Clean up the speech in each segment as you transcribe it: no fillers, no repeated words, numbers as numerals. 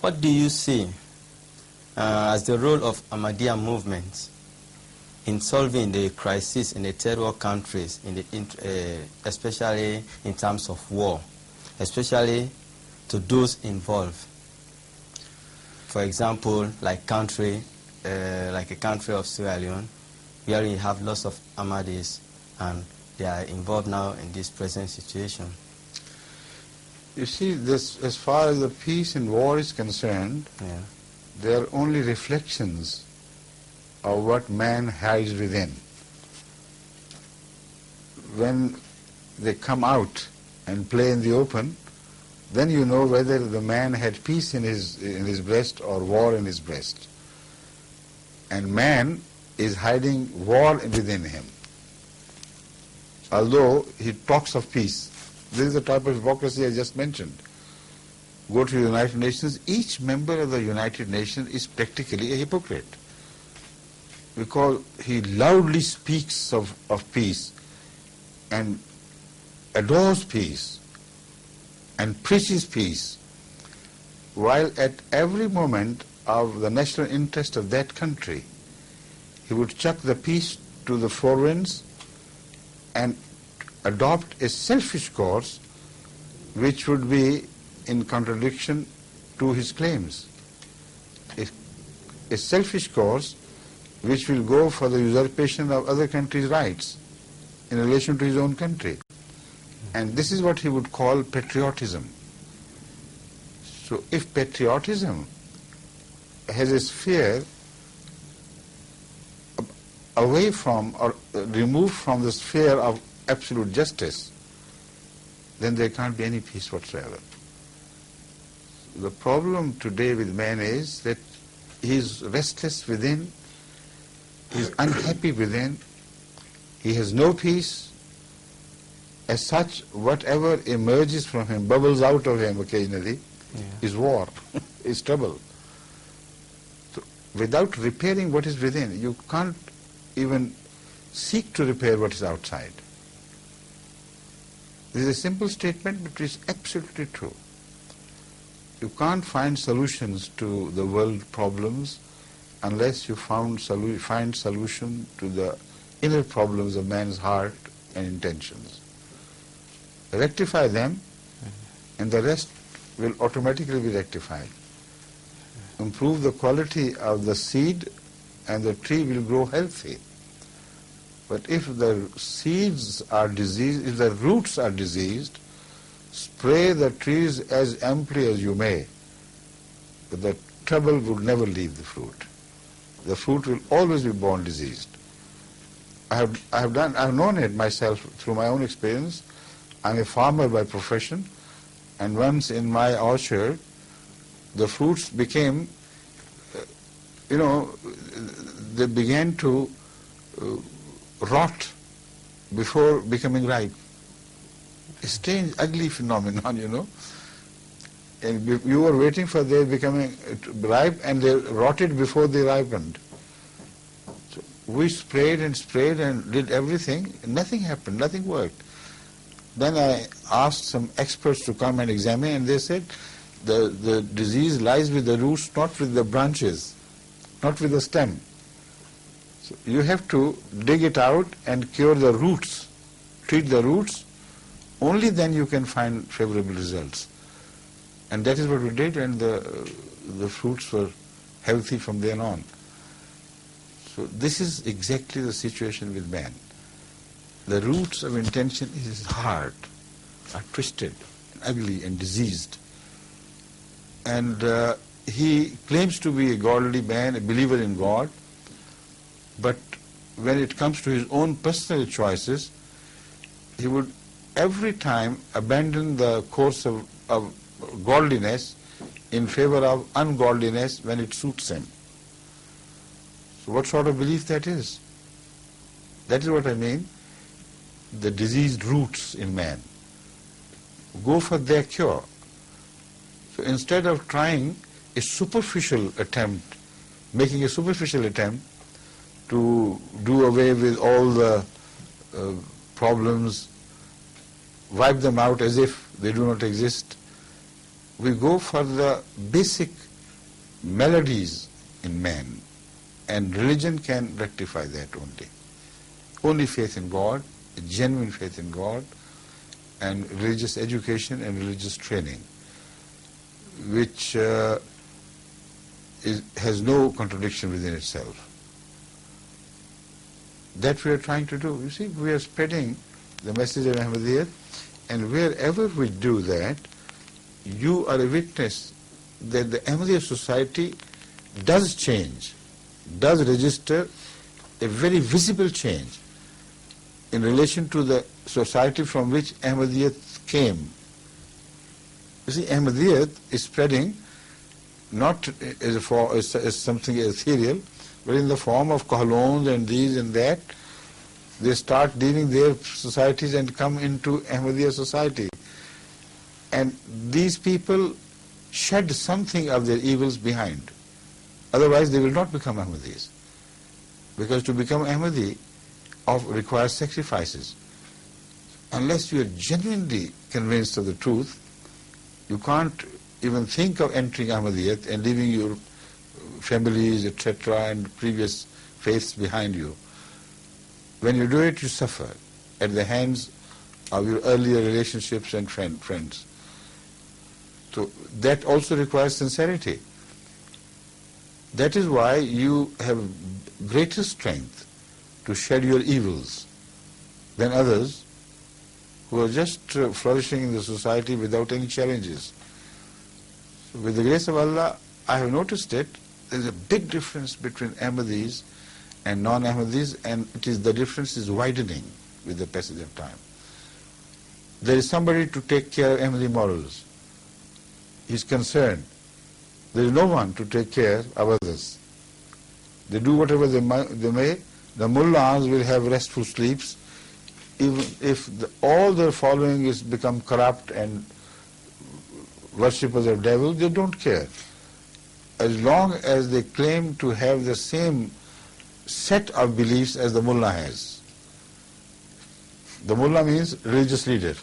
What do you see as the role of Ahmadiyya movement in solving the crisis in the third world countries, especially in terms of war, especially to those involved? For example, like a country of Sierra Leone, where you have lots of Ahmadis and they are involved now in this present situation. You see, this, as far as the peace and war is concerned, they are only reflections of what man hides within. When they come out and play in the open, then you know whether the man had peace in his breast or war in his breast. And man is hiding war within him. Although he talks of peace. This is the type of hypocrisy I just mentioned. Go to the United Nations, each member of the United Nations is practically a hypocrite, because he loudly speaks of peace and adores peace and preaches peace, while at every moment of the national interest of that country, he would chuck the peace to the four winds and adopt a selfish course which would be in contradiction to his claims. A selfish course which will go for the usurpation of other countries' rights in relation to his own country. And this is what he would call patriotism. So if patriotism has a sphere away from or removed from the sphere of absolute justice, then there can't be any peace whatsoever. The problem today with man is that he is restless within, he is unhappy within, he has no peace. As such, whatever emerges from him, bubbles out of him occasionally, is war, is trouble. So without repairing what is within, you can't even seek to repair what is outside. This is a simple statement, but it is absolutely true. You can't find solutions to the world problems unless you find solution to the inner problems of man's heart and intentions. Rectify them, and the rest will automatically be rectified. Improve the quality of the seed, and the tree will grow healthy. But if the seeds are diseased, if the roots are diseased, spray the trees as amply as you may, but the trouble would never leave the fruit. The fruit will always be born diseased. I have known it myself through my own experience. I'm a farmer by profession, and once in my orchard, the fruits became, they began to rot before becoming ripe. A strange, ugly phenomenon, And you were waiting for their becoming ripe, and they rotted before they ripened. So we sprayed and did everything. Nothing happened, nothing worked. Then I asked some experts to come and examine, and they said the disease lies with the roots, not with the branches, not with the stem. So you have to dig it out and cure the roots, treat the roots. Only then you can find favorable results. And that is what we did, and the fruits were healthy from then on. So this is exactly the situation with man. The roots of intention in his heart are twisted, ugly and diseased. And he claims to be a godly man, a believer in God, but when it comes to his own personal choices, he would every time abandon the course of godliness in favor of ungodliness when it suits him. So what sort of belief that is? That is what I mean. The diseased roots in man. Go for their cure. So instead of trying a superficial attempt, making a superficial attempt to do away with all the problems, wipe them out as if they do not exist, we go for the basic melodies in man, and religion can rectify that only. Only faith in God, a genuine faith in God, and religious education and religious training, which has no contradiction within itself. That we are trying to do. You see, we are spreading the message of Ahmadiyya, and wherever we do that, you are a witness that the Ahmadiyya society does change, does register a very visible change in relation to the society from which Ahmadiyya came. You see, Ahmadiyya is spreading not as something ethereal, but in the form of kahlons and these and that. They start leaving their societies and come into Ahmadiyya society. And these people shed something of their evils behind. Otherwise they will not become Ahmadis. Because to become Ahmadi requires sacrifices. Unless you are genuinely convinced of the truth, you can't even think of entering Ahmadiyyat and leaving your families, etc., and previous faiths behind you. When you do it, you suffer at the hands of your earlier relationships and friends. So that also requires sincerity. That is why you have greater strength to shed your evils than others who are just flourishing in the society without any challenges. So with the grace of Allah, I have noticed it. There is a big difference between Ahmadis and non-Ahmadis, and the difference is widening with the passage of time. There is somebody to take care of Ahmadi morals. He is concerned. There is no one to take care of others. They do whatever they may. The mullahs will have restful sleeps. Even if all their following is become corrupt and worshippers of devil, they don't care. As long as they claim to have the same set of beliefs as the mullah has. The mullah means religious leader.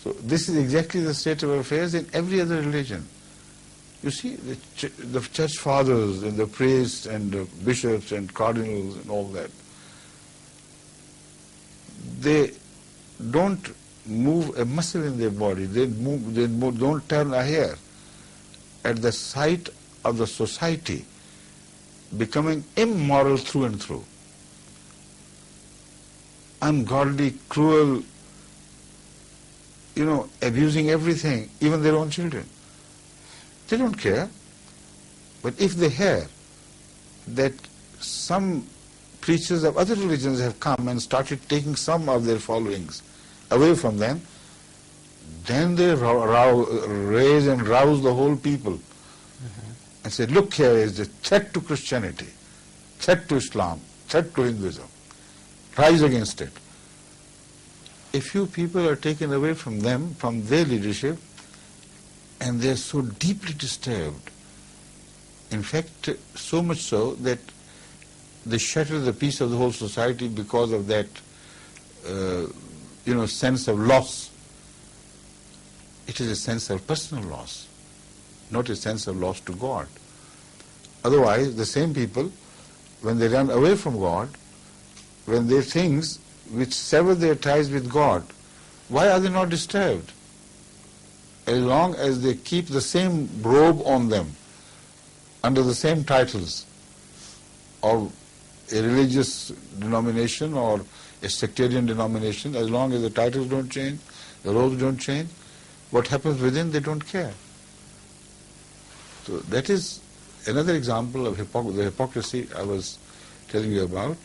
So this is exactly the state of affairs in every other religion. You see, the church fathers and the priests and the bishops and cardinals and all that, they don't move a muscle in their body. They don't turn a hair at the sight of the society becoming immoral through and through, ungodly, cruel, abusing everything, even their own children. They don't care. But if they hear that some preachers of other religions have come and started taking some of their followings away from them, then they raise and rouse the whole people and say, look, here is the threat to Christianity, threat to Islam, threat to Hinduism. Rise against it. A few people are taken away from them, from their leadership, and they are so deeply disturbed. In fact, so much so that they shatter the peace of the whole society because of that, sense of loss. It is a sense of personal loss, not a sense of loss to God. Otherwise, the same people, when they run away from God, when there are things which sever their ties with God, why are they not disturbed? As long as they keep the same robe on them, under the same titles of a religious denomination or a sectarian denomination, as long as the titles don't change, the robes don't change, what happens within, they don't care. So that is another example of the hypocrisy I was telling you about.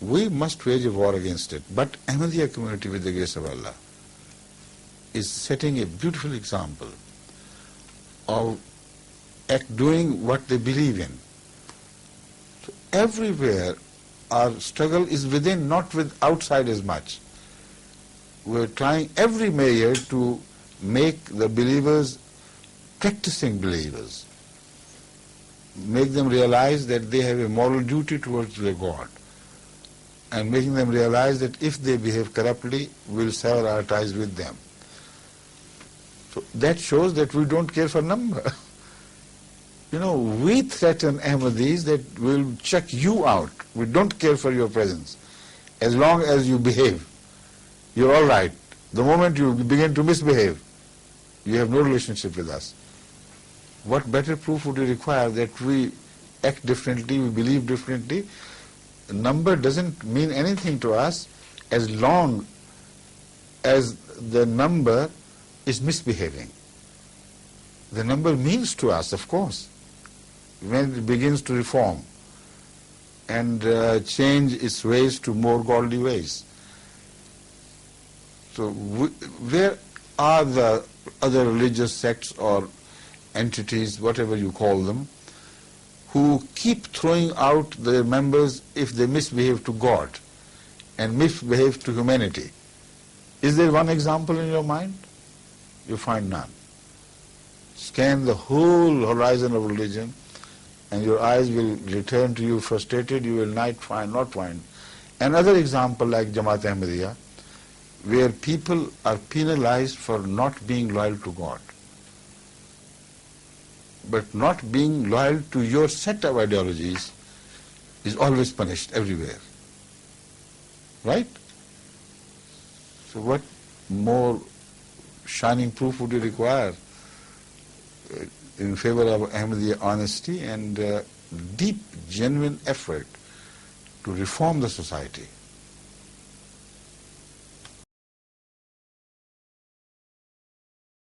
We must wage a war against it. But Ahmadiyya community, with the grace of Allah, is setting a beautiful example of doing what they believe in. So everywhere our struggle is within, not with outside as much. We're trying every measure to make the believers practicing believers, make them realize that they have a moral duty towards their God, and making them realize that if they behave corruptly, we'll sever our ties with them. So that shows that we don't care for number. You know, we threaten Ahmadis that we'll check you out. We don't care for your presence. As long as you behave, you're all right. The moment you begin to misbehave, you have no relationship with us. What better proof would you require that we act differently, we believe differently? Number doesn't mean anything to us as long as the number is misbehaving. The number means to us, of course, when it begins to reform and change its ways to more godly ways. So where are the other religious sects or entities, whatever you call them, who keep throwing out their members if they misbehave to God and misbehave to humanity? Is there one example in your mind? You find none. Scan the whole horizon of religion and your eyes will return to you frustrated. You will not find another example like Jamaat Ahmadiyya, where people are penalized for not being loyal to God, but not being loyal to your set of ideologies is always punished everywhere. Right? So what more shining proof would you require in favor of Ahmadiyya honesty and deep, genuine effort to reform the society?